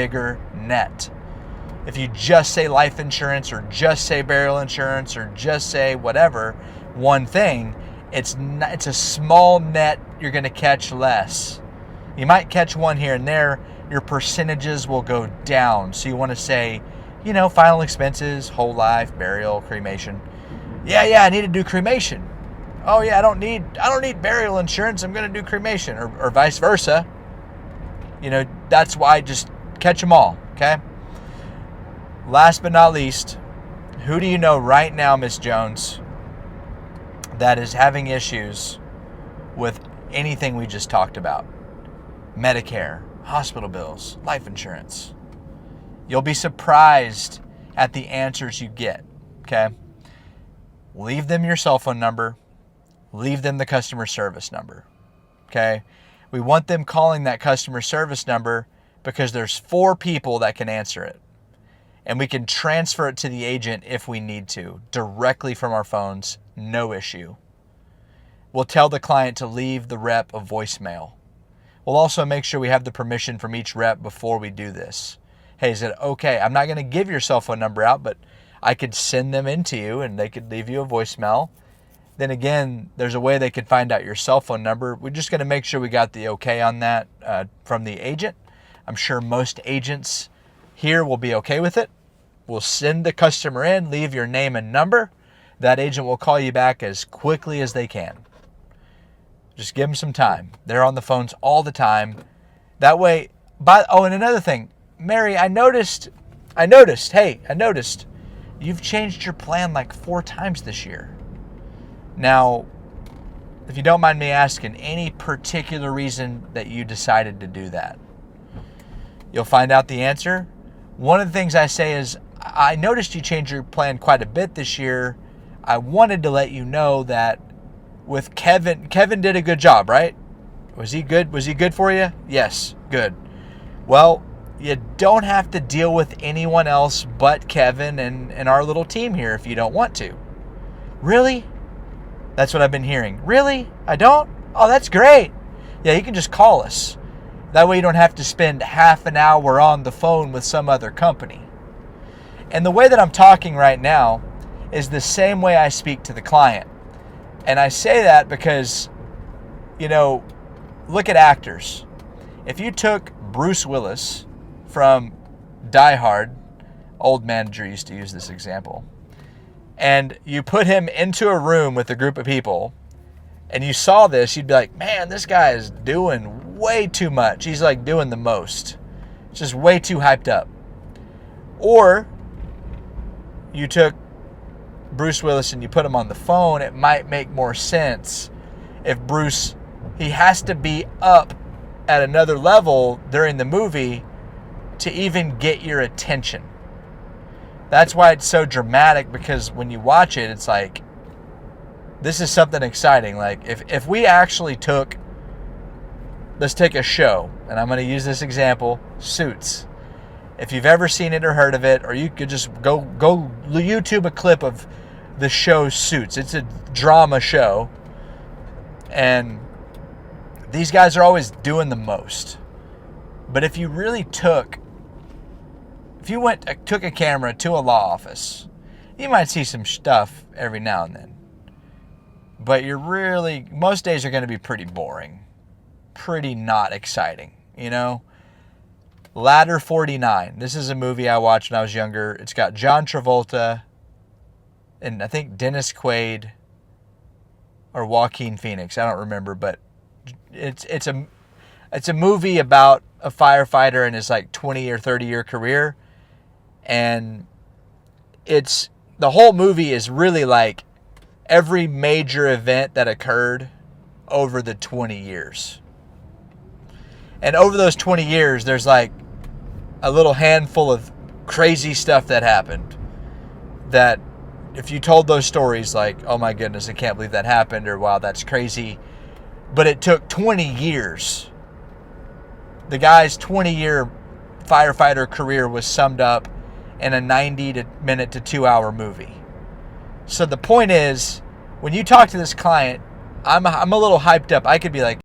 bigger net. If you just say life insurance or just say burial insurance or just say whatever, one thing, it's a small net. You're going to catch less. You might catch one here and there. Your percentages will go down. So you want to say, final expenses, whole life, burial, cremation. Yeah, I need to do cremation. Oh yeah, I don't need burial insurance. I'm going to do cremation, or vice versa. That's why just catch them all. Okay. Last but not least, who do you know right now, Miss Jones, that is having issues with anything we just talked about? Medicare, hospital bills, life insurance. You'll be surprised at the answers you get, okay? Leave them your cell phone number. Leave them the customer service number, okay? We want them calling that customer service number because there's 4 people that can answer it. And we can transfer it to the agent if we need to, directly from our phones, no issue. We'll tell the client to leave the rep a voicemail. We'll also make sure we have the permission from each rep before we do this. Hey, is it okay? I'm not going to give your cell phone number out, but I could send them into you and they could leave you a voicemail. Then again, there's a way they could find out your cell phone number. We're just going to make sure we got the okay on that from the agent. I'm sure most agents here will be okay with it. We'll send the customer in, leave your name and number. That agent will call you back as quickly as they can. Just give them some time. They're on the phones all the time. That way, and another thing, Mary, I noticed you've changed your plan like 4 times this year. Now, if you don't mind me asking, any particular reason that you decided to do that? You'll find out the answer. One of the things I say is, I noticed you changed your plan quite a bit this year. I wanted to let you know that with Kevin did a good job, right? Was he good? Was he good for you? Yes, good. Well, you don't have to deal with anyone else but Kevin and our little team here if you don't want to. Really? That's what I've been hearing. Really? I don't? Oh, that's great. Yeah, you can just call us. That way you don't have to spend half an hour on the phone with some other company. And the way that I'm talking right now is the same way I speak to the client. And I say that because, look at actors. If you took Bruce Willis from Die Hard, old manager used to use this example, and you put him into a room with a group of people, and you saw this, you'd be like, man, this guy is doing way too much. He's like doing the most. Just way too hyped up. Or you took Bruce Willis and you put him on the phone, it might make more sense if Bruce, he has to be up at another level during the movie to even get your attention. That's why it's so dramatic, because when you watch it, it's like, this is something exciting. Like if we actually let's take a show, and I'm going to use this example, Suits. If you've ever seen it or heard of it, or you could just go YouTube a clip of the show Suits. It's a drama show, and these guys are always doing the most. But if you really took a camera to a law office, you might see some stuff every now and then. But most days are going to be pretty boring, pretty not exciting, Ladder 49. This is a movie I watched when I was younger. It's got John Travolta and I think Dennis Quaid or Joaquin Phoenix. I don't remember, but it's a movie about a firefighter in his like 20 or 30 year career, and the whole movie is really like every major event that occurred over the 20 years. And over those 20 years, there's like a little handful of crazy stuff that happened that if you told those stories, like, oh my goodness, I can't believe that happened, or wow, that's crazy. But it took 20 years. The guy's 20-year firefighter career was summed up in a 90-minute to 2-hour movie. So the point is, when you talk to this client, I'm a little hyped up. I could be like,